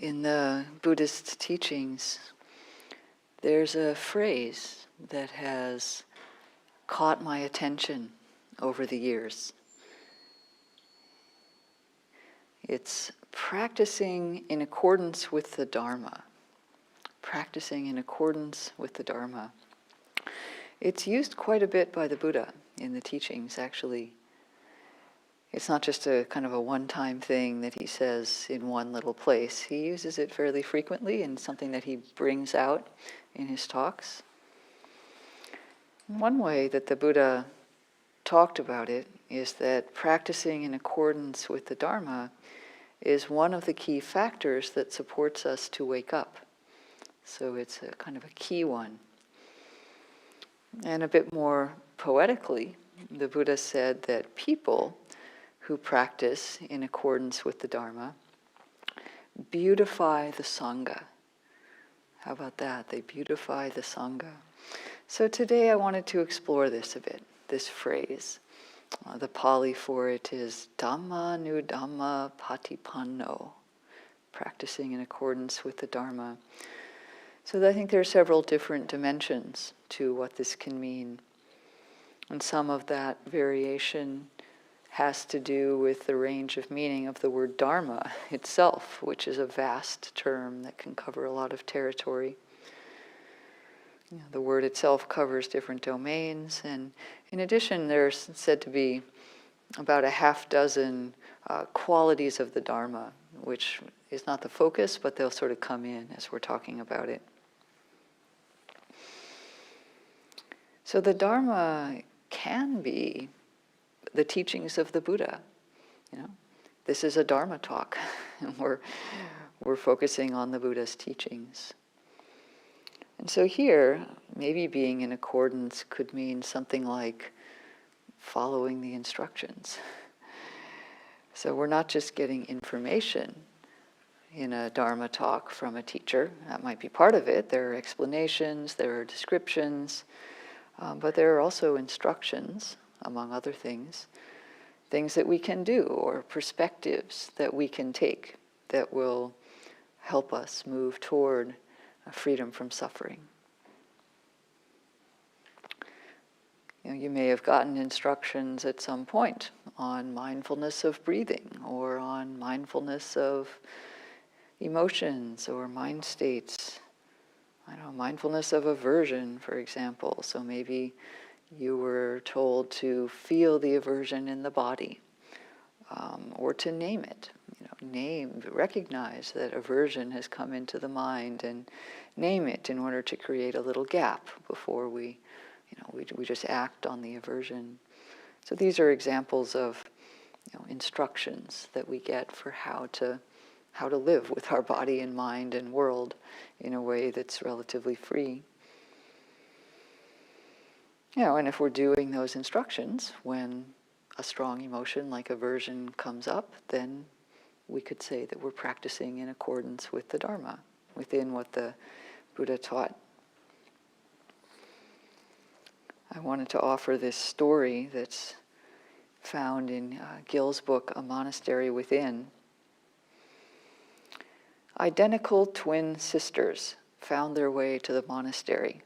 In the Buddhist teachings, there's a phrase that has caught my attention over the years. It's practicing in accordance with the Dharma. Practicing in accordance with the Dharma. It's used quite a bit by the Buddha in the teachings, actually. It's not just a kind of a one-time thing that he says in one little place. He uses it fairly frequently and something that he brings out in his talks. One way that the Buddha talked about it is that practicing in accordance with the Dharma is one of the key factors that supports us to wake up. So it's a kind of a key one. And a bit more poetically, the Buddha said that people who practice in accordance with the Dharma beautify the sangha. How about that? They beautify the sangha. So today I wanted to explore this a bit, this phrase. The Pali for it is Dhamma nu Dhamma patipanno, practicing in accordance with the Dharma. So I think there are several different dimensions to what this can mean. And some of that variation has to do with the range of meaning of the word Dharma itself, which is a vast term that can cover a lot of territory. The word itself covers different domains, and in addition, there's said to be about a half dozen qualities of the Dharma, which is not the focus, but they'll sort of come in as we're talking about it. So the Dharma can be the teachings of the Buddha. This is a Dharma talk, and we're focusing on the Buddha's teachings. And so here, maybe being in accordance could mean something like following the instructions. So we're not just getting information in a Dharma talk from a teacher. That might be part of it. There are explanations, there are descriptions, but there are also instructions, among other things that we can do or perspectives that we can take that will help us move toward freedom from suffering. You may have gotten instructions at some point on mindfulness of breathing or on mindfulness of emotions or mind states. Mindfulness of aversion, for example. So maybe you were told to feel the aversion in the body, or to name it. Recognize that aversion has come into the mind and name it in order to create a little gap before we just act on the aversion. So these are examples of instructions that we get for how to live with our body and mind and world in a way that's relatively free. And if we're doing those instructions, when a strong emotion like aversion comes up, then we could say that we're practicing in accordance with the Dharma, within what the Buddha taught. I wanted to offer this story that's found in Gill's book, A Monastery Within. Identical twin sisters found their way to the monastery.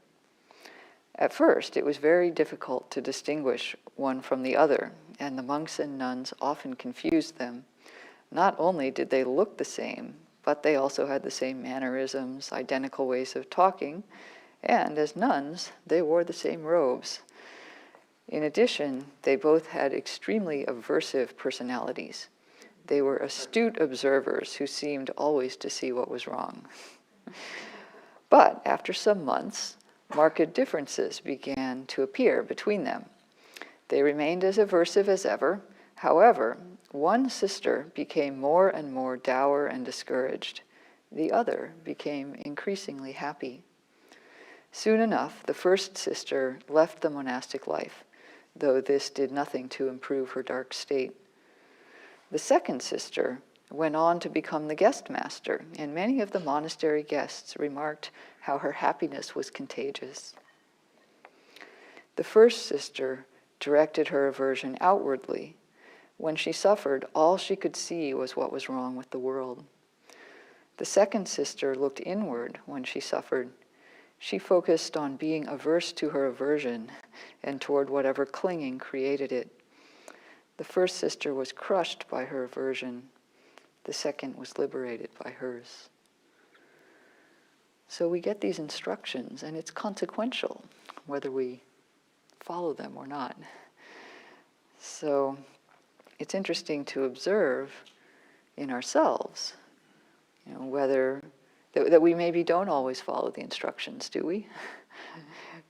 At first, it was very difficult to distinguish one from the other, and the monks and nuns often confused them. Not only did they look the same, but they also had the same mannerisms, identical ways of talking, and as nuns, they wore the same robes. In addition, they both had extremely aversive personalities. They were astute observers who seemed always to see what was wrong. But after some months, marked differences began to appear between them. They remained as aversive as ever. However, one sister became more and more dour and discouraged. The other became increasingly happy. Soon enough, the first sister left the monastic life, though this did nothing to improve her dark state. The second sister went on to become the guest master, and many of the monastery guests remarked how her happiness was contagious. The first sister directed her aversion outwardly. When she suffered, all she could see was what was wrong with the world. The second sister looked inward when she suffered. She focused on being averse to her aversion and toward whatever clinging created it. The first sister was crushed by her aversion. The second was liberated by hers. So we get these instructions, and it's consequential whether we follow them or not. So it's interesting to observe in ourselves, whether that we maybe don't always follow the instructions, do we?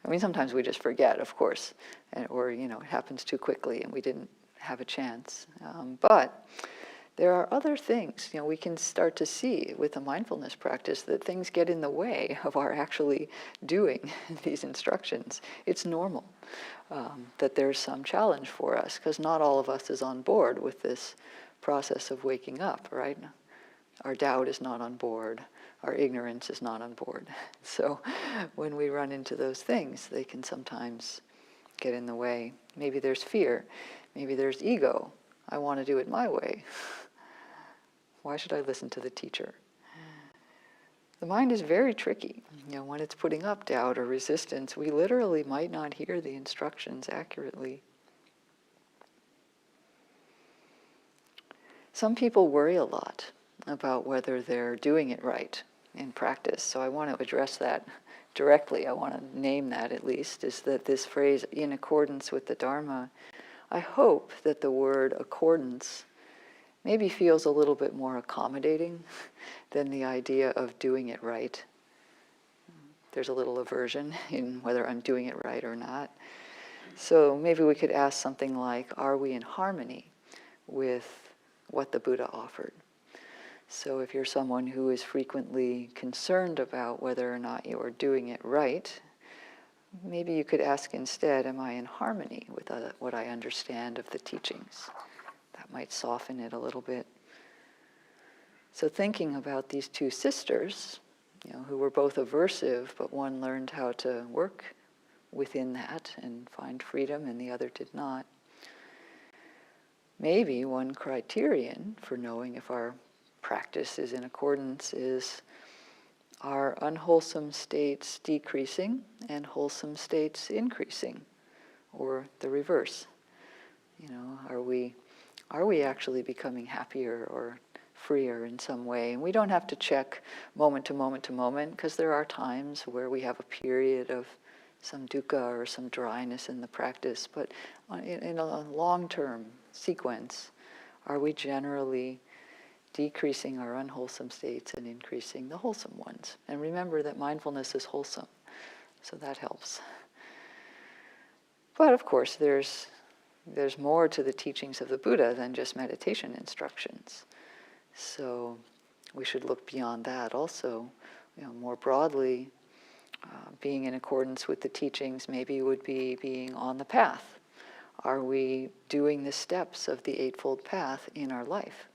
I mean, sometimes we just forget, of course, or it happens too quickly and we didn't have a chance. But there are other things, we can start to see with the mindfulness practice that things get in the way of our actually doing these instructions. It's normal that there's some challenge for us, because not all of us is on board with this process of waking up, right? Our doubt is not on board. Our ignorance is not on board. So when we run into those things, they can sometimes get in the way. Maybe there's fear. Maybe there's ego. I want to do it my way. Why should I listen to the teacher? The mind is very tricky. When it's putting up doubt or resistance, we literally might not hear the instructions accurately. Some people worry a lot about whether they're doing it right in practice. So I want to address that directly. I want to name that at least, is that this phrase, in accordance with the Dharma, I hope that the word accordance maybe feels a little bit more accommodating than the idea of doing it right. There's a little aversion in whether I'm doing it right or not. So maybe we could ask something like, are we in harmony with what the Buddha offered? So if you're someone who is frequently concerned about whether or not you are doing it right, maybe you could ask instead, am I in harmony with what I understand of the teachings? That might soften it a little bit. So thinking about these two sisters, who were both aversive, but one learned how to work within that and find freedom and the other did not. Maybe one criterion for knowing if our practice is in accordance is, are unwholesome states decreasing and wholesome states increasing, or the reverse? Are we actually becoming happier or freer in some way? And we don't have to check moment to moment to moment, because there are times where we have a period of some dukkha or some dryness in the practice. But in a long-term sequence, are we generally decreasing our unwholesome states and increasing the wholesome ones? And remember that mindfulness is wholesome, so that helps. But of course, there's more to the teachings of the Buddha than just meditation instructions. So we should look beyond that also. More broadly, being in accordance with the teachings maybe would be being on the path. Are we doing the steps of the Eightfold Path in our life?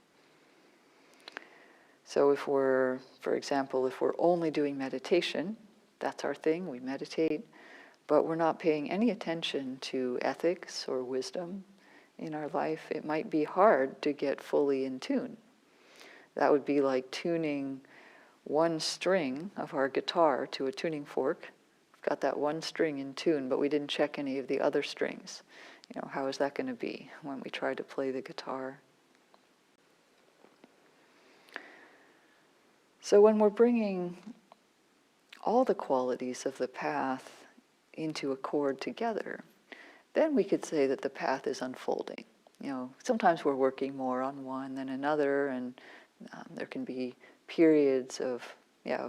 So if we're, for example, if we're only doing meditation, that's our thing, we meditate, but we're not paying any attention to ethics or wisdom in our life, it might be hard to get fully in tune. That would be like tuning one string of our guitar to a tuning fork. We've got that one string in tune, but we didn't check any of the other strings. How is that going to be when we try to play the guitar? So when we're bringing all the qualities of the path into accord together, then we could say that the path is unfolding. Sometimes we're working more on one than another, and there can be periods of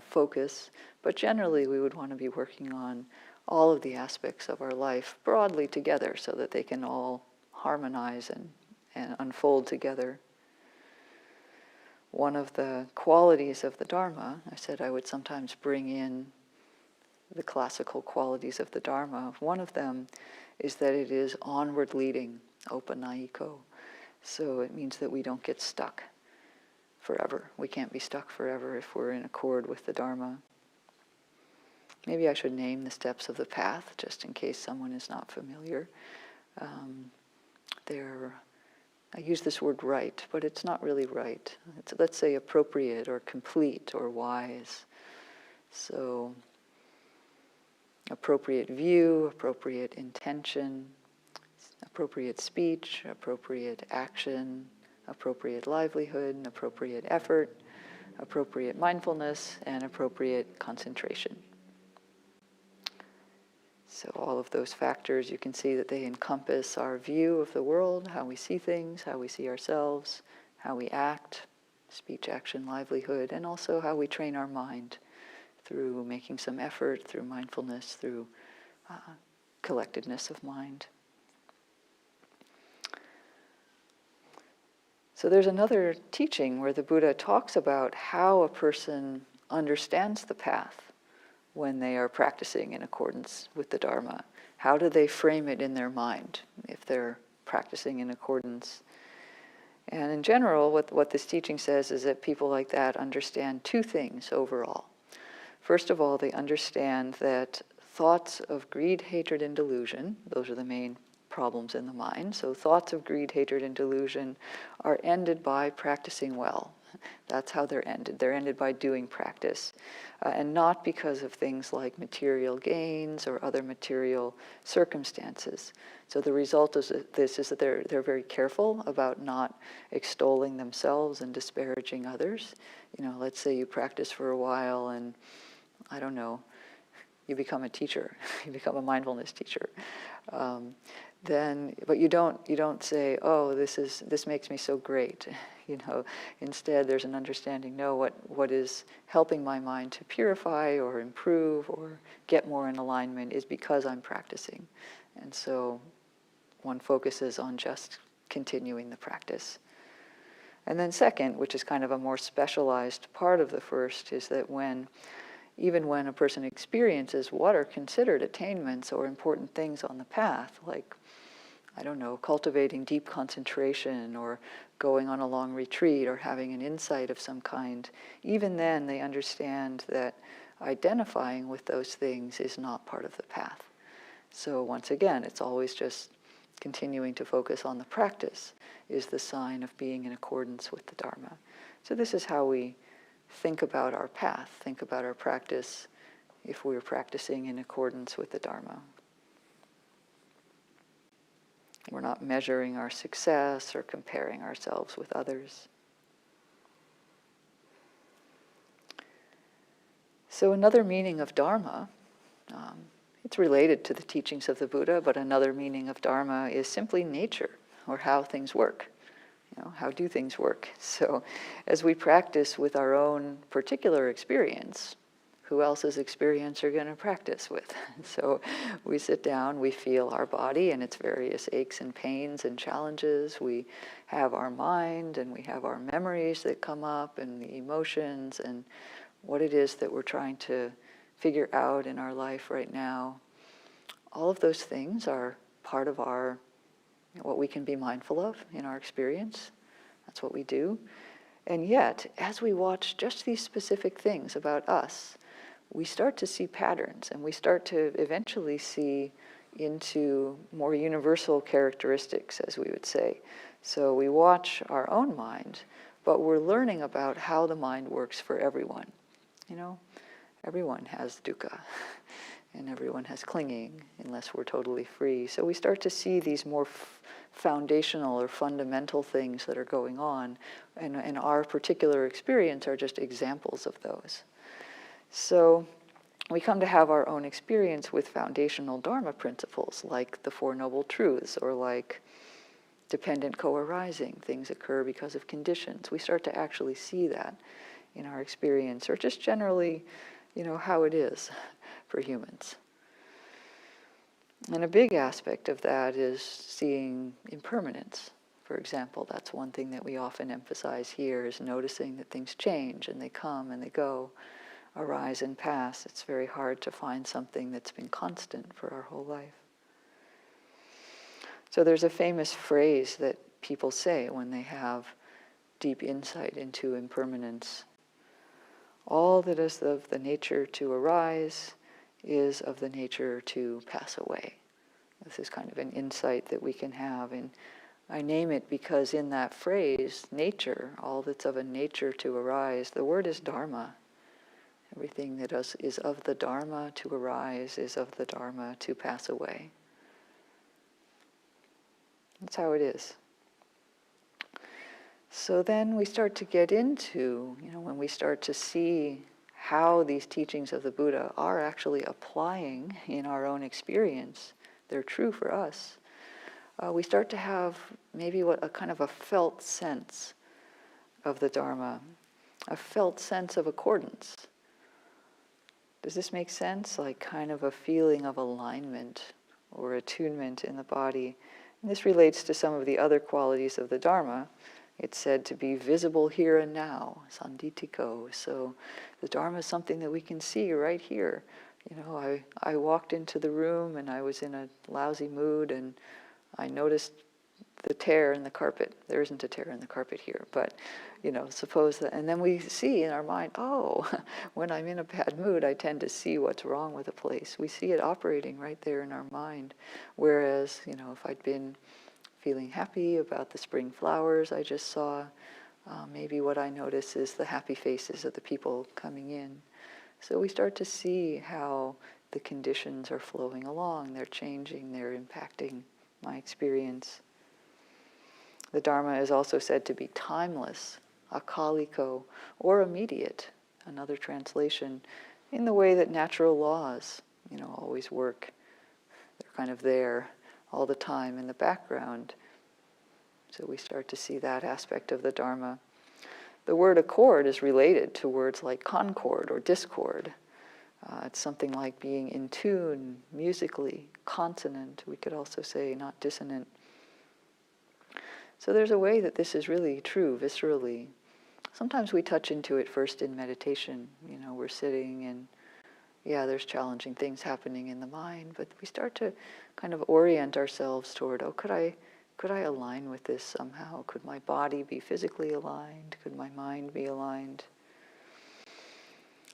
focus, but generally we would want to be working on all of the aspects of our life broadly together so that they can all harmonize and unfold together. One of the qualities of the Dharma, I said I would sometimes bring in the classical qualities of the Dharma. One of them is that it is onward leading, opanayiko. So it means that we don't get stuck forever. We can't be stuck forever if we're in accord with the Dharma. Maybe I should name the steps of the path, just in case someone is not familiar. They're I use this word right, but it's not really right. It's, let's say, appropriate or complete or wise. So, appropriate view, appropriate intention, appropriate speech, appropriate action, appropriate livelihood, appropriate effort, appropriate mindfulness, and appropriate concentration. So all of those factors, you can see that they encompass our view of the world, how we see things, how we see ourselves, how we act, speech, action, livelihood, and also how we train our mind through making some effort, through mindfulness, through collectedness of mind. So there's another teaching where the Buddha talks about how a person understands the path when they are practicing in accordance with the Dharma. How do they frame it in their mind if they're practicing in accordance? And in general, what this teaching says is that people like that understand two things overall. First of all, they understand that thoughts of greed, hatred, and delusion, those are the main problems in the mind. So thoughts of greed, hatred, and delusion are ended by practicing well. That's how they're ended. They're ended by doing practice, and not because of things like material gains or other material circumstances. So the result of this is that they're very careful about not extolling themselves and disparaging others. You know, let's say you practice for a while and, I don't know, you become a teacher, you become a mindfulness teacher. But you don't say, oh, this makes me so great. You know, instead there's an understanding, no, what is helping my mind to purify or improve or get more in alignment is because I'm practicing. And so one focuses on just continuing the practice. And then second, which is kind of a more specialized part of the first, is that even when a person experiences what are considered attainments or important things on the path, like, I don't know, cultivating deep concentration or going on a long retreat or having an insight of some kind, even then they understand that identifying with those things is not part of the path. So once again, it's always just continuing to focus on the practice is the sign of being in accordance with the Dharma. So this is how we think about our path, think about our practice if we're practicing in accordance with the Dharma. We're not measuring our success or comparing ourselves with others. So another meaning of Dharma, it's related to the teachings of the Buddha, but another meaning of Dharma is simply nature, or how things work. You know, how do things work? So as we practice with our own particular experience, who else's experience are going to practice with? So we sit down, we feel our body and its various aches and pains and challenges. We have our mind and we have our memories that come up and the emotions and what it is that we're trying to figure out in our life right now. All of those things are part of our, what we can be mindful of in our experience. That's what we do. And yet, as we watch just these specific things about us, we start to see patterns, and we start to eventually see into more universal characteristics, as we would say. So we watch our own mind, but we're learning about how the mind works for everyone. You know, everyone has dukkha, and everyone has clinging, unless we're totally free. So we start to see these more foundational or fundamental things that are going on, and our particular experience are just examples of those. So we come to have our own experience with foundational Dharma principles, like the Four Noble Truths, or like dependent co-arising, things occur because of conditions. We start to actually see that in our experience, or just generally, you know, how it is for humans. And a big aspect of that is seeing impermanence. For example, that's one thing that we often emphasize here, is noticing that things change and they come and they go, arise and pass. It's very hard to find something that's been constant for our whole life. So there's a famous phrase that people say when they have deep insight into impermanence. All that is of the nature to arise is of the nature to pass away. This is kind of an insight that we can have in I name it because in that phrase, nature, all that's of a nature to arise, the word is Dharma. Everything that is of the Dharma to arise is of the Dharma to pass away. That's how it is. So then we start to get into, when we start to see how these teachings of the Buddha are actually applying in our own experience, they're true for us, we start to have maybe a kind of a felt sense of the Dharma, a felt sense of accordance. Does this make sense? Like kind of a feeling of alignment or attunement in the body. And this relates to some of the other qualities of the Dharma. It's said to be visible here and now, sanditiko. So the Dharma is something that we can see right here. I walked into the room and I was in a lousy mood and I noticed the tear in the carpet. There isn't a tear in the carpet here, but suppose that, and then we see in our mind, oh, when I'm in a bad mood, I tend to see what's wrong with a place. We see it operating right there in our mind. Whereas, if I'd been feeling happy about the spring flowers I just saw, maybe what I notice is the happy faces of the people coming in. So we start to see how the conditions are flowing along, they're changing, they're impacting my experience. The Dharma is also said to be timeless, akaliko, or immediate, another translation, in the way that natural laws, always work. They're kind of there all the time in the background. So we start to see that aspect of the Dharma. The word accord is related to words like concord or discord. It's something like being in tune, musically, consonant. We could also say not dissonant. So there's a way that this is really true, viscerally. Sometimes we touch into it first in meditation. We're sitting and, there's challenging things happening in the mind, but we start to kind of orient ourselves toward, could I align with this somehow? Could my body be physically aligned? Could my mind be aligned?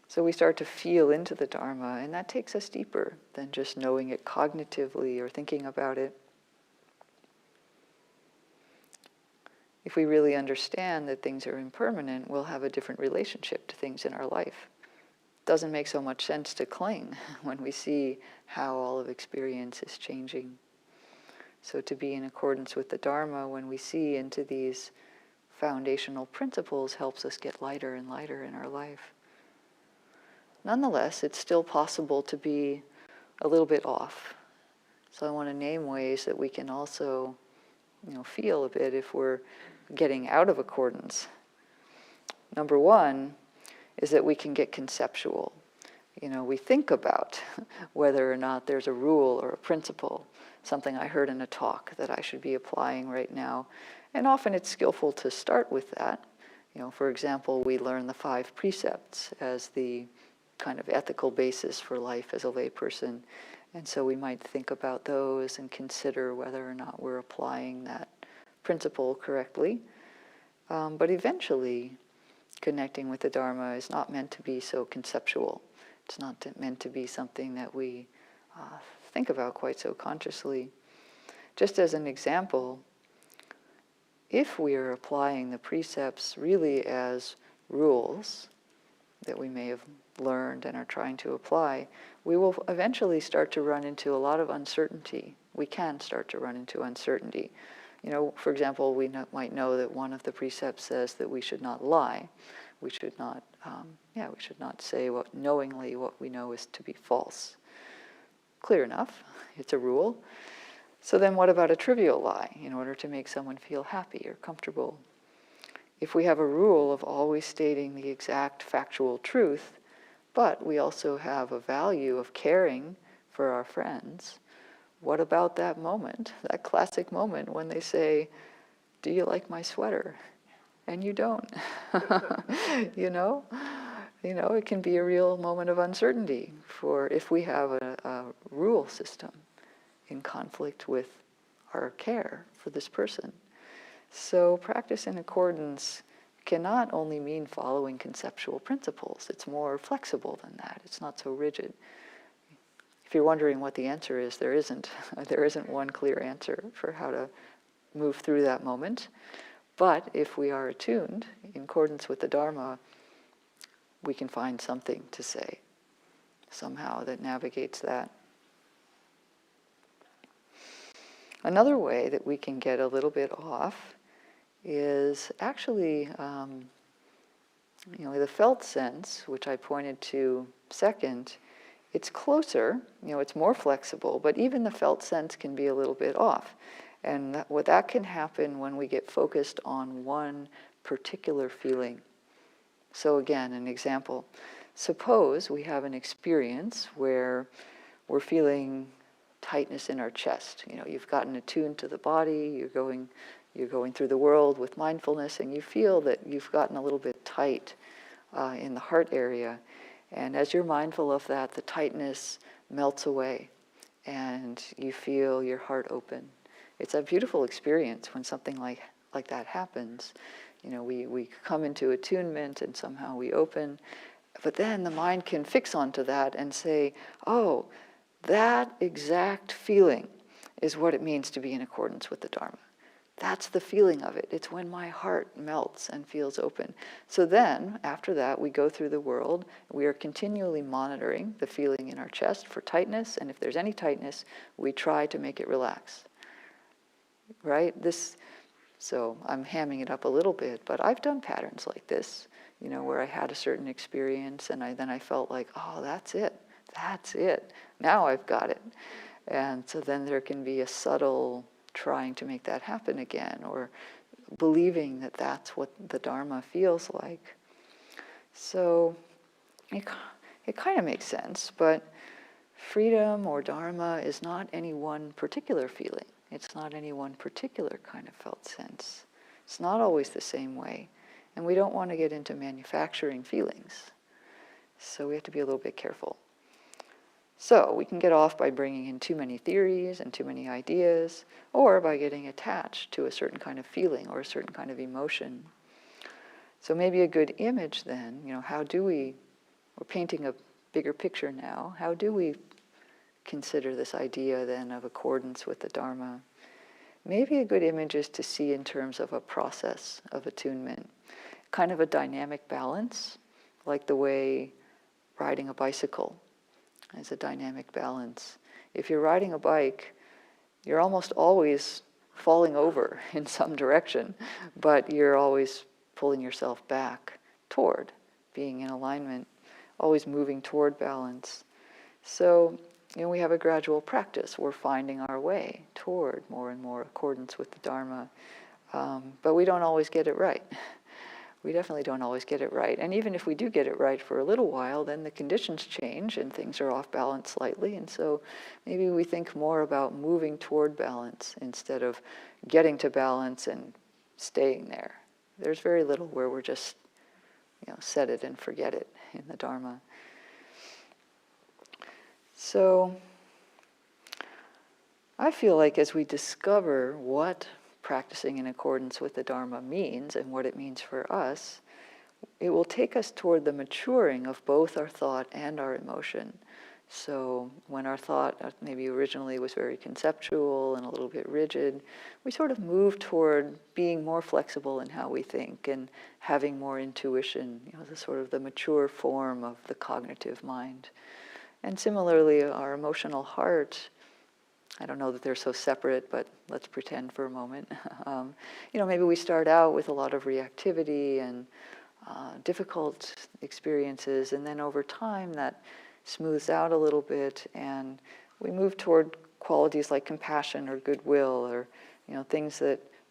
So we start to feel into the Dharma, and that takes us deeper than just knowing it cognitively or thinking about it. If we really understand that things are impermanent, we'll have a different relationship to things in our life. It doesn't make so much sense to cling when we see how all of experience is changing. So to be in accordance with the Dharma, when we see into these foundational principles, helps us get lighter and lighter in our life. Nonetheless, it's still possible to be a little bit off. So I want to name ways that we can also, feel a bit if we're getting out of accordance. Number one is that we can get conceptual. We think about whether or not there's a rule or a principle, something I heard in a talk that I should be applying right now. And often it's skillful to start with that. For example, we learn the 5 precepts as the kind of ethical basis for life as a layperson. And so we might think about those and consider whether or not we're applying that principle correctly. But eventually, connecting with the Dharma is not meant to be so conceptual. It's not meant to be something that we think about quite so consciously. Just as an example, if we are applying the precepts really as rules that we may have learned and are trying to apply, we will eventually start to run into a lot of uncertainty. We can start to run into uncertainty. For example, we might know that one of the precepts says that we should not lie. We should not, we should not say knowingly what we know is to be false. Clear enough. It's a rule. So then what about a trivial lie in order to make someone feel happy or comfortable? If we have a rule of always stating the exact factual truth, but we also have a value of caring for our friends, what about that moment, that classic moment when they say, "Do you like my sweater?" And you don't. It can be a real moment of uncertainty for if we have a rule system in conflict with our care for this person. So practice in accordance cannot only mean following conceptual principles. It's more flexible than that. It's not so rigid. If you're wondering what the answer is, there isn't one clear answer for how to move through that moment. But if we are attuned, in accordance with the Dharma, we can find something to say somehow that navigates that. Another way that we can get a little bit off is actually, the felt sense, which I pointed to second. It's closer, it's more flexible, but even the felt sense can be a little bit off. And that can happen when we get focused on one particular feeling. So again, an example. Suppose we have an experience where we're feeling tightness in our chest. You've gotten attuned to the body, you're going through the world with mindfulness, and you feel that you've gotten a little bit tight in the heart area. And as you're mindful of that, the tightness melts away, and you feel your heart open. It's a beautiful experience when something like that happens. We come into attunement and somehow we open, but then the mind can fix onto that and say, oh, that exact feeling is what it means to be in accordance with the Dharma. That's the feeling of it. It's when my heart melts and feels open. So then, after that, we go through the world. We are continually monitoring the feeling in our chest for tightness, and if there's any tightness, we try to make it relax. Right? So I'm hamming it up a little bit, but I've done patterns like this, where I had a certain experience, and then I felt like, oh, that's it. Now I've got it. And so then there can be a subtle trying to make that happen again, or believing that that's what the Dharma feels like. So it kind of makes sense, but freedom or Dharma is not any one particular feeling. It's not any one particular kind of felt sense. It's not always the same way. And we don't want to get into manufacturing feelings. So we have to be a little bit careful. So we can get off by bringing in too many theories and too many ideas, or by getting attached to a certain kind of feeling or a certain kind of emotion. So maybe a good image then, we're painting a bigger picture now, how do we consider this idea then of accordance with the Dharma? Maybe a good image is to see in terms of a process of attunement, kind of a dynamic balance, like the way riding a bicycle is a dynamic balance. If you're riding a bike, you're almost always falling over in some direction, but you're always pulling yourself back toward being in alignment, always moving toward balance. So, we have a gradual practice. We're finding our way toward more and more accordance with the Dharma, but we don't always get it right. We definitely don't always get it right. And even if we do get it right for a little while, then the conditions change and things are off balance slightly. And so maybe we think more about moving toward balance instead of getting to balance and staying there. There's very little where we're just, set it and forget it in the Dharma. So I feel like as we discover what practicing in accordance with the Dharma means and what it means for us, it will take us toward the maturing of both our thought and our emotion. So when our thought maybe originally was very conceptual and a little bit rigid, we sort of move toward being more flexible in how we think and having more intuition, the sort of the mature form of the cognitive mind. And similarly, our emotional heart, I don't know that they're so separate, but let's pretend for a moment. Maybe we start out with a lot of reactivity and difficult experiences, and then over time that smooths out a little bit, and we move toward qualities like compassion or goodwill, or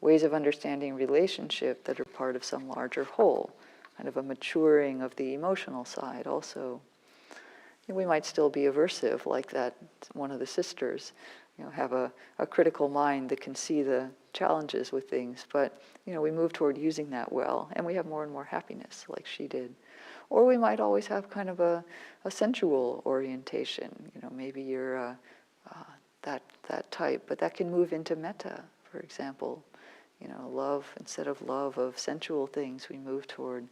ways of understanding relationship that are part of some larger whole, kind of a maturing of the emotional side also. We might still be aversive, like that one of the sisters, have a critical mind that can see the challenges with things, but we move toward using that well, and we have more and more happiness, like she did. Or we might always have kind of a sensual orientation. Maybe you're that type, but that can move into metta, for example. Love, instead of love of sensual things, we move toward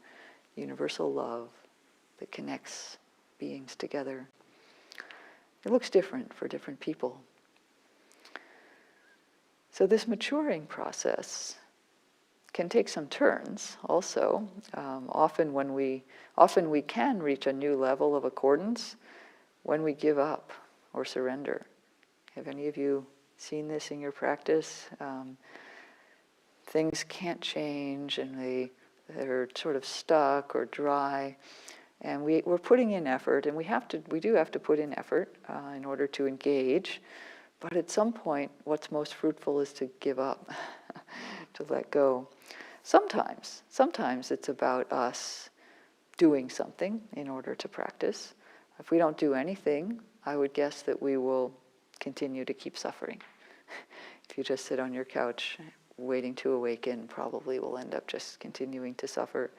universal love that connects beings together. It looks different for different people. So this maturing process can take some turns also. Often we can reach a new level of accordance when we give up or surrender. Have any of you seen this in your practice? Things can't change and they're sort of stuck or dry. And we're putting in effort, and we do have to put in effort in order to engage. But at some point, what's most fruitful is to give up, to let go. Sometimes it's about us doing something in order to practice. If we don't do anything, I would guess that we will continue to keep suffering. If you just sit on your couch waiting to awaken, probably will end up just continuing to suffer.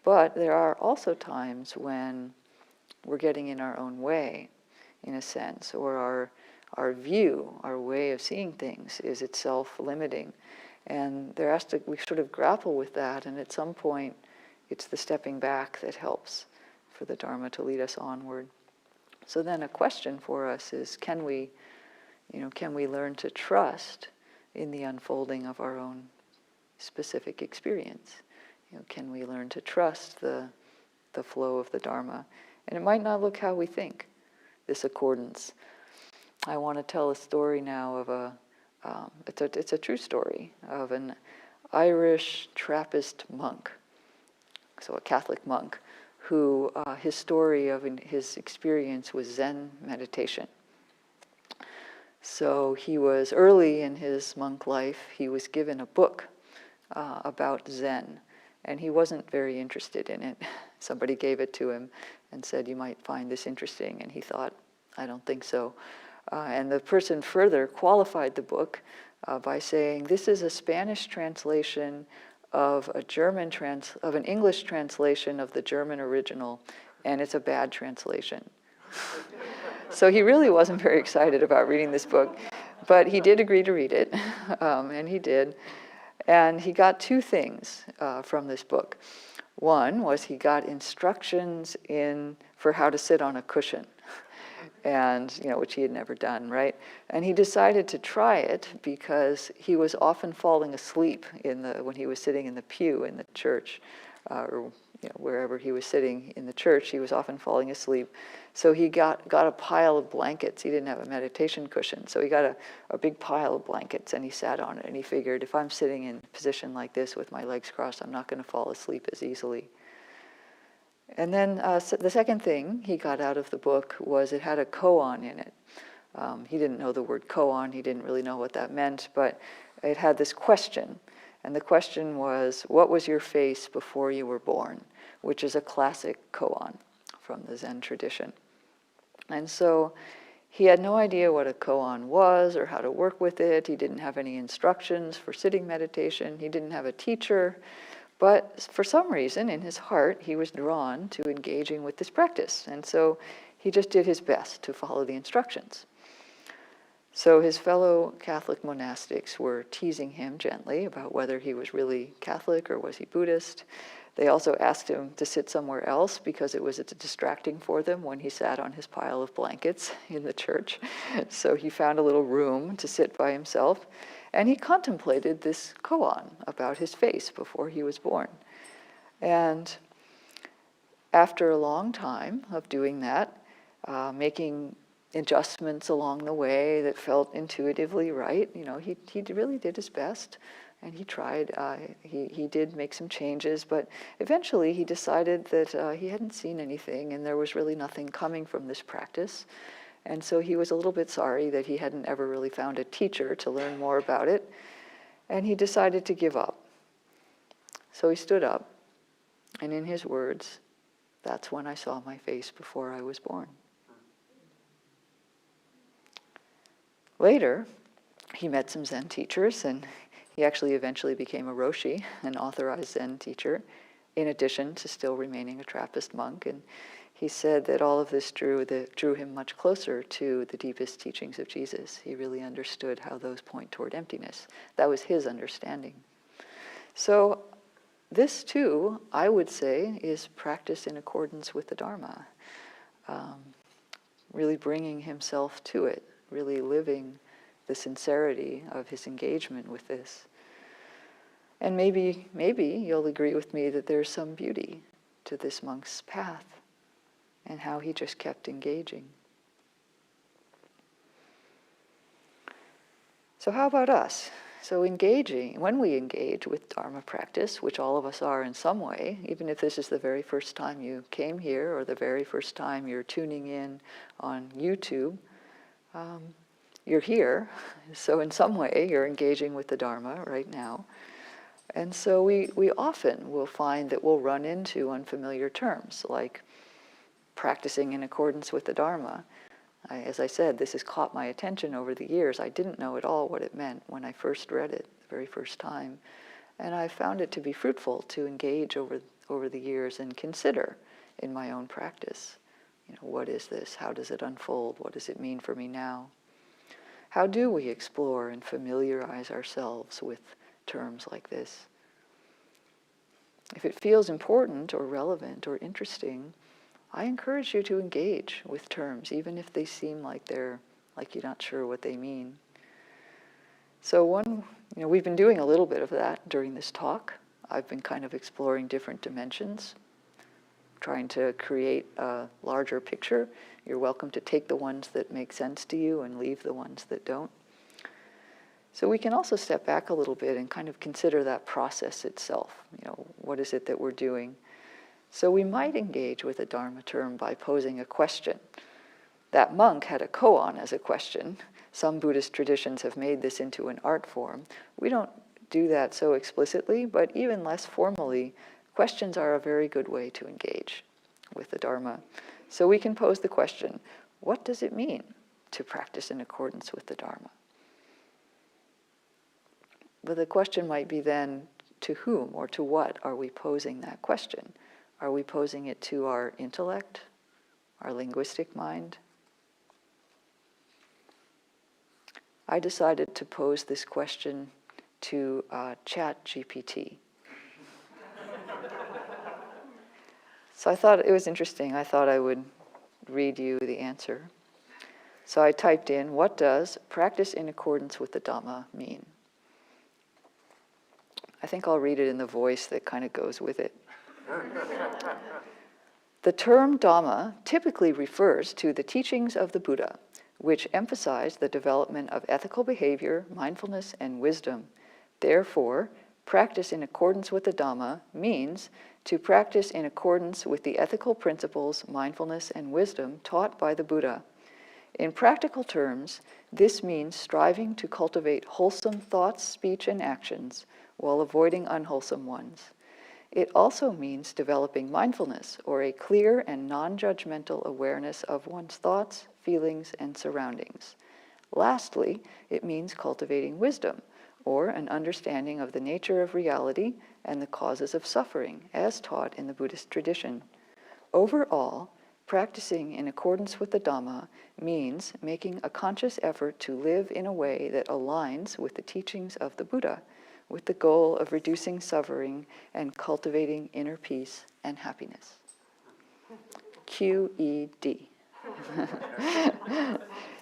But there are also times when we're getting in our own way, in a sense, or our view, our way of seeing things is itself limiting. And we sort of grapple with that, and at some point, it's the stepping back that helps for the Dharma to lead us onward. So then a question for us is, can we learn to trust in the unfolding of our own specific experience? Can we learn to trust the flow of the Dharma? And it might not look how we think, this accordance. I want to tell a story now of it's a true story, of an Irish Trappist monk, so a Catholic monk, who his story of his experience was Zen meditation. So he was, early in his monk life, he was given a book about Zen, and he wasn't very interested in it. Somebody gave it to him and said, "You might find this interesting," and he thought, "I don't think so." And the person further qualified the book by saying, "This is a Spanish translation of an English translation of the German original, and it's a bad translation." So he really wasn't very excited about reading this book, but he did agree to read it, and he did. And he got two things from this book. One was he got instructions for how to sit on a cushion, and which he had never done, right? And he decided to try it because he was often falling asleep when he was sitting in the pew in the church, or wherever he was sitting in the church, he was often falling asleep. So he got a pile of blankets. He didn't have a meditation cushion, so he got a big pile of blankets, and he sat on it, and he figured, if I'm sitting in a position like this with my legs crossed, I'm not going to fall asleep as easily. And then the second thing he got out of the book was it had a koan in it. He didn't know the word koan. He didn't really know what that meant, but it had this question. And the question was, what was your face before you were born? Which is a classic koan from the Zen tradition. And so he had no idea what a koan was or how to work with it. He didn't have any instructions for sitting meditation. He didn't have a teacher. But for some reason, in his heart, he was drawn to engaging with this practice. And so he just did his best to follow the instructions. So his fellow Catholic monastics were teasing him gently about whether he was really Catholic or was he Buddhist. They also asked him to sit somewhere else because it was distracting for them when he sat on his pile of blankets in the church. So he found a little room to sit by himself, and he contemplated this koan about his face before he was born. And after a long time of doing that, making adjustments along the way that felt intuitively right, he really did his best. And he tried, he did make some changes, but eventually he decided that he hadn't seen anything and there was really nothing coming from this practice. And so he was a little bit sorry that he hadn't ever really found a teacher to learn more about it. And he decided to give up. So he stood up, and in his words, "That's when I saw my face before I was born." Later, he met some Zen teachers, and he actually eventually became a Roshi, an authorized Zen teacher, in addition to still remaining a Trappist monk. And he said that all of this drew him much closer to the deepest teachings of Jesus. He really understood how those point toward emptiness. That was his understanding. So this, too, I would say, is practice in accordance with the Dharma. Really bringing himself to it, really living the sincerity of his engagement with this. And maybe you'll agree with me that there's some beauty to this monk's path and how he just kept engaging. So how about us? So when we engage with Dharma practice, which all of us are in some way, even if this is the very first time you came here or the very first time you're tuning in on YouTube, you're here. So in some way you're engaging with the Dharma right now. And so we often will find that we'll run into unfamiliar terms, like practicing in accordance with the Dharma. As I said, this has caught my attention over the years. I didn't know at all what it meant when I first read it the very first time. And I found it to be fruitful to engage over the years and consider in my own practice. What is this? How does it unfold? What does it mean for me now? How do we explore and familiarize ourselves with terms like this? If it feels important or relevant or interesting, I encourage you to engage with terms, even if they seem like you're not sure what they mean. So we've been doing a little bit of that during this talk. I've been kind of exploring different dimensions, trying to create a larger picture. You're welcome to take the ones that make sense to you and leave the ones that don't. So we can also step back a little bit and kind of consider that process itself. What is it that we're doing? So we might engage with a Dharma term by posing a question. That monk had a koan as a question. Some Buddhist traditions have made this into an art form. We don't do that so explicitly, but even less formally, questions are a very good way to engage with the Dharma. So we can pose the question, what does it mean to practice in accordance with the Dharma? But the question might be then, to whom or to what are we posing that question? Are we posing it to our intellect, our linguistic mind? I decided to pose this question to ChatGPT. So I thought it was interesting. I thought I would read you the answer. So I typed in, what does practice in accordance with the Dhamma mean? I think I'll read it in the voice that kind of goes with it. The term Dhamma typically refers to the teachings of the Buddha, which emphasize the development of ethical behavior, mindfulness, and wisdom. Therefore, practice in accordance with the Dhamma means to practice in accordance with the ethical principles, mindfulness, and wisdom taught by the Buddha. In practical terms, this means striving to cultivate wholesome thoughts, speech, and actions while avoiding unwholesome ones. It also means developing mindfulness, or a clear and non-judgmental awareness of one's thoughts, feelings, and surroundings. Lastly, it means cultivating wisdom, or an understanding of the nature of reality and the causes of suffering, as taught in the Buddhist tradition. Overall, practicing in accordance with the Dhamma means making a conscious effort to live in a way that aligns with the teachings of the Buddha, with the goal of reducing suffering and cultivating inner peace and happiness. QED.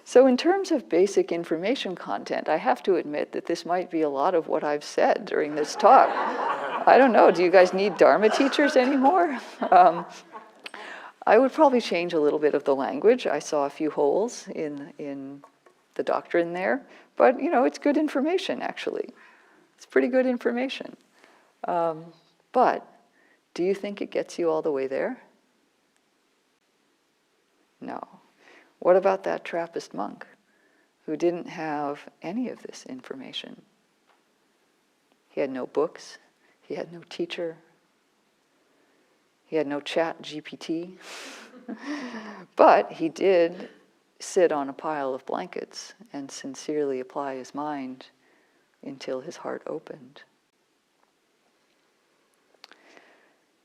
So in terms of basic information content, I have to admit that this might be a lot of what I've said during this talk. I don't know, do you guys need Dharma teachers anymore? I would probably change a little bit of the language. I saw a few holes in the doctrine there, but it's good information actually. It's pretty good information. But do you think it gets you all the way there? No. What about that Trappist monk who didn't have any of this information? He had no books, he had no teacher, he had no ChatGPT, but he did sit on a pile of blankets and sincerely apply his mind until his heart opened.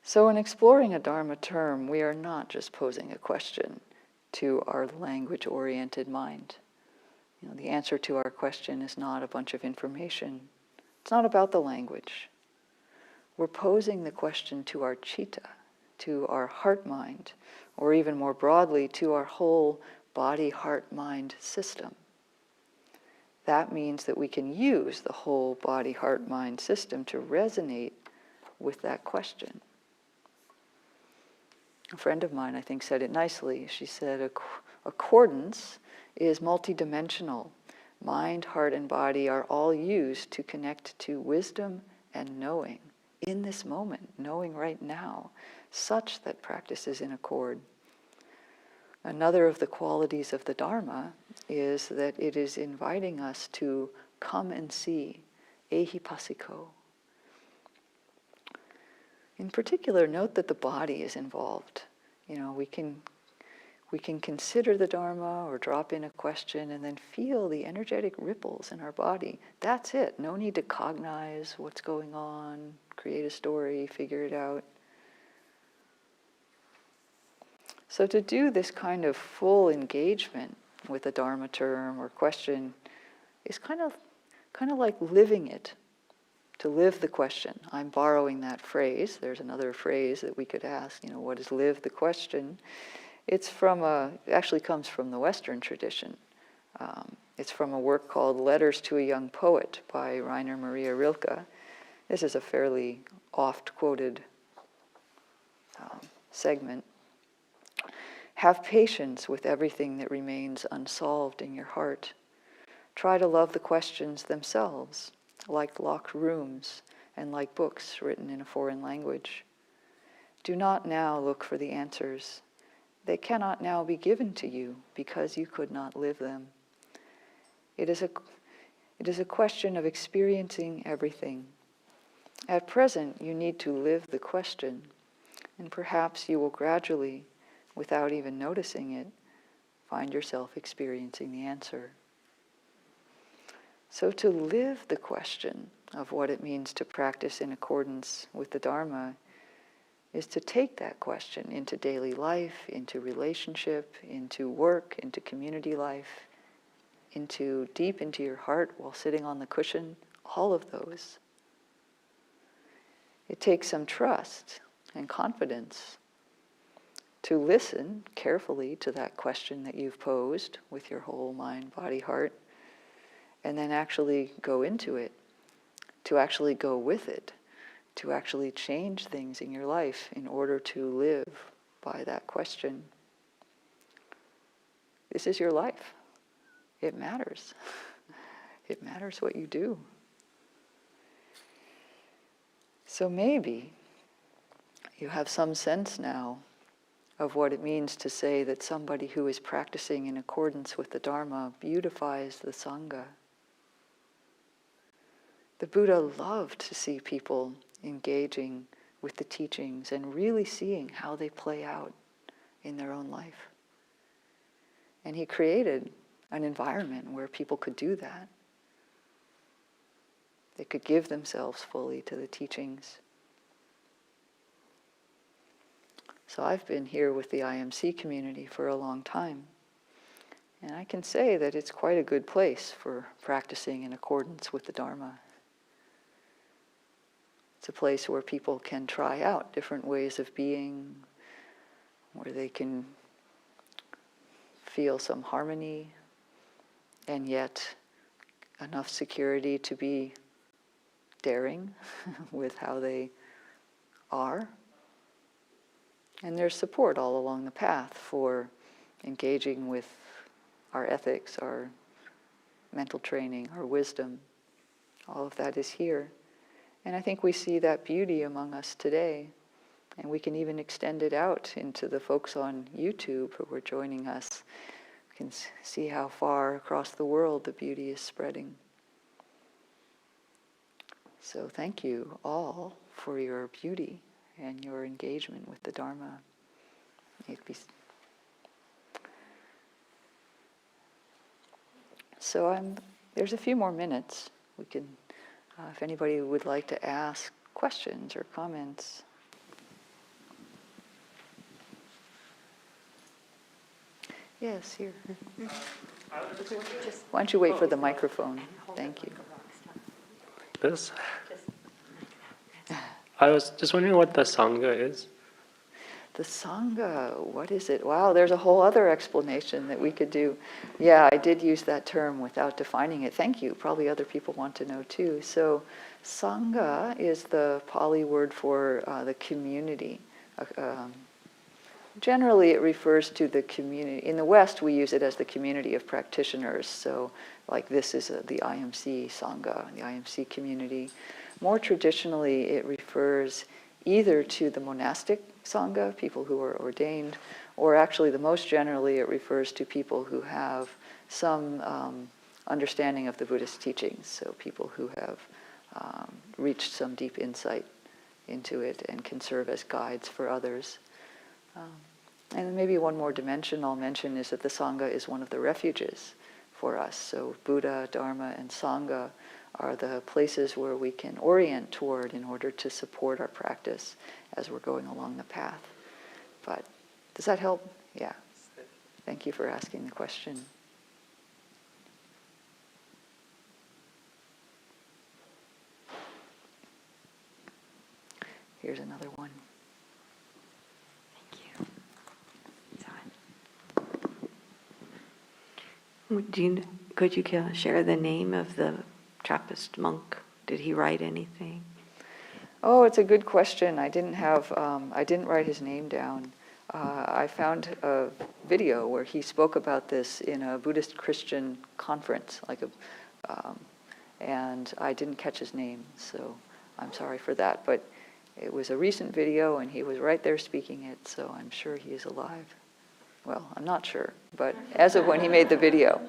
So in exploring a Dharma term, we are not just posing a question to our language-oriented mind. The answer to our question is not a bunch of information. It's not about the language. We're posing the question to our citta, to our heart-mind, or even more broadly, to our whole body-heart-mind system. that means that we can use the whole body, heart, mind system to resonate with that question. A friend of mine, I think, said it nicely. She said, accordance is multidimensional. Mind, heart, and body are all used to connect to wisdom and knowing in this moment, knowing right now, such that practice is in accord. Another of the qualities of the Dharma is that it is inviting us to come and see, ehipassiko. In particular, note that the body is involved. We can consider the Dharma or drop in a question and then feel the energetic ripples in our body. That's it. No need to cognize what's going on, create a story, figure it out. So to do this kind of full engagement with a Dharma term or question is kind of like living it. To live the question. I'm borrowing that phrase. There's another phrase that we could ask, what is live the question? It actually comes from the Western tradition. It's from a work called Letters to a Young Poet by Rainer Maria Rilke. This is a fairly oft-quoted segment. Have patience with everything that remains unsolved in your heart. Try to love the questions themselves, like locked rooms and like books written in a foreign language. Do not now look for the answers. They cannot now be given to you because you could not live them. It is a question of experiencing everything. At present, you need to live the question, and perhaps you will gradually, without even noticing it, find yourself experiencing the answer. So to live the question of what it means to practice in accordance with the Dharma is to take that question into daily life, into relationship, into work, into community life, deep into your heart while sitting on the cushion, all of those. It takes some trust and confidence to listen carefully to that question that you've posed with your whole mind, body, heart, and then actually go into it, to actually go with it, to actually change things in your life in order to live by that question. This is your life. It matters. It matters what you do. So maybe you have some sense now of what it means to say that somebody who is practicing in accordance with the Dharma beautifies the sangha. The Buddha loved to see people engaging with the teachings and really seeing how they play out in their own life. And he created an environment where people could do that. They could give themselves fully to the teachings. So I've been here with the IMC community for a long time. And I can say that it's quite a good place for practicing in accordance with the Dharma. It's a place where people can try out different ways of being, where they can feel some harmony, and yet enough security to be daring with how they are. And there's support all along the path for engaging with our ethics, our mental training, our wisdom. All of that is here. And I think we see that beauty among us today. And we can even extend it out into the folks on YouTube who are joining us. We can see how far across the world the beauty is spreading. So thank you all for your beauty and your engagement with the Dharma. So there's a few more minutes. We can, if anybody would like to ask questions or comments. Yes, here. Why don't you wait for the microphone? Thank you. I was just wondering what the sangha is. The sangha, what is it? Wow, there's a whole other explanation that we could do. Yeah, I did use that term without defining it. Thank you. Probably other people want to know too. So, sangha is the Pali word for the community. Generally, it refers to the community. In the West, we use it as the community of practitioners. So, like this is the IMC sangha, the IMC community. More traditionally, it refers either to the monastic sangha, people who are ordained, or actually the most generally it refers to people who have some understanding of the Buddhist teachings, so people who have reached some deep insight into it and can serve as guides for others. And maybe one more dimension I'll mention is that the sangha is one of the refuges for us. So Buddha, Dharma, and sangha are the places where we can orient toward in order to support our practice as we're going along the path. But does that help? Yeah. Thank you for asking the question. Here's another one. Could you share the name of the Trappist monk? Did he write anything? Oh, it's a good question. I didn't write his name down. I found a video where he spoke about this in a Buddhist Christian conference, and I didn't catch his name, so I'm sorry for that. But it was a recent video, and he was right there speaking it, so I'm sure he is alive. Well, I'm not sure, but as of when he made the video.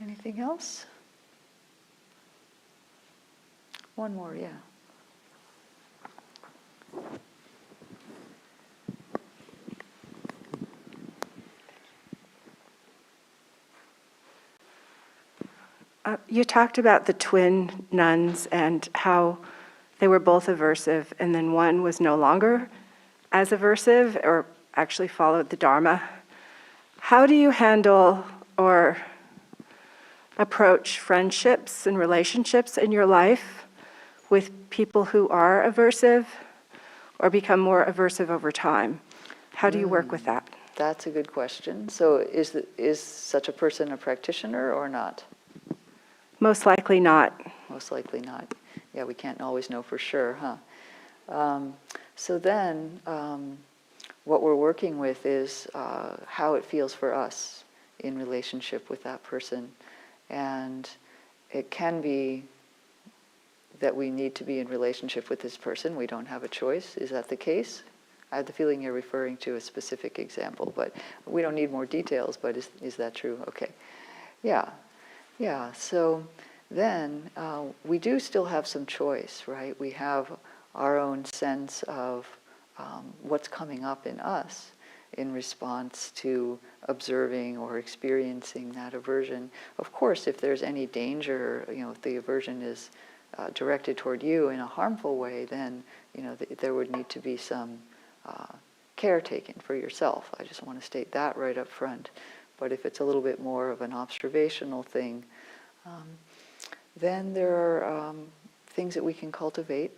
Anything else? One more, yeah. You talked about the twin nuns and how they were both aversive, and then one was no longer as aversive, or actually followed the Dharma. How do you handle or approach friendships and relationships in your life with people who are aversive or become more aversive over time? How do you work with that? That's a good question. So is such a person a practitioner or not? Most likely not. Most likely not. Yeah, we can't always know for sure, huh? So then what we're working with is how it feels for us in relationship with that person. And it can be that we need to be in relationship with this person. We don't have a choice. Is that the case? I have the feeling you're referring to a specific example, but we don't need more details, but is that true? Okay. Yeah. So then we do still have some choice, right? We have our own sense of what's coming up in us in response to observing or experiencing that aversion. Of course, if there's any danger, if the aversion is directed toward you in a harmful way, then there would need to be some care taken for yourself. I just want to state that right up front. But if it's a little bit more of an observational thing, then there are things that we can cultivate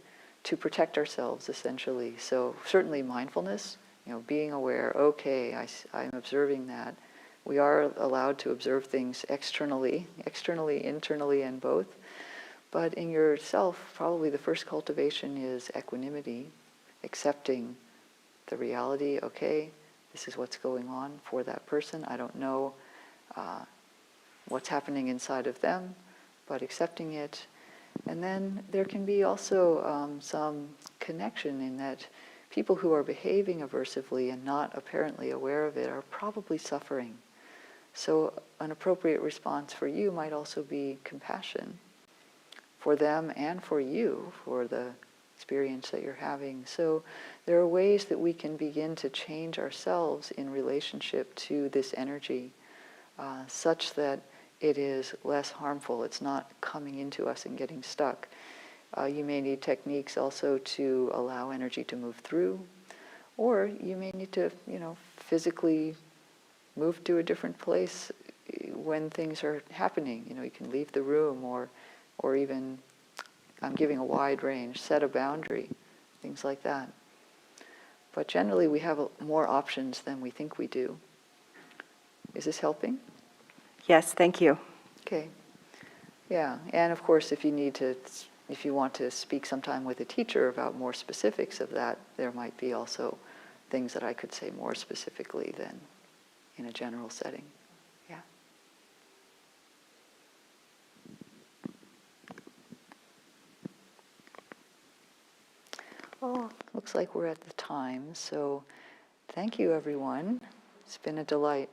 to protect ourselves, essentially. So certainly mindfulness, being aware, okay, I'm observing that. We are allowed to observe things externally, internally, and both. But in yourself, probably the first cultivation is equanimity, accepting the reality, okay, this is what's going on for that person. I don't know what's happening inside of them, but accepting it. And then there can be also some connection in that people who are behaving aversively and not apparently aware of it are probably suffering. So an appropriate response for you might also be compassion for them and for you, for the experience that you're having. So there are ways that we can begin to change ourselves in relationship to this energy such that it is less harmful. It's not coming into us and getting stuck. You may need techniques also to allow energy to move through, or you may need to, physically move to a different place when things are happening. You can leave the room, or even, I'm giving a wide range, set a boundary, things like that. But generally we have more options than we think we do. Is this helping? Yes, thank you. Okay. Yeah, and of course if you want to speak sometime with a teacher about more specifics of that, there might be also things that I could say more specifically than in a general setting. Yeah. Oh, looks like we're at the time, so thank you everyone. It's been a delight.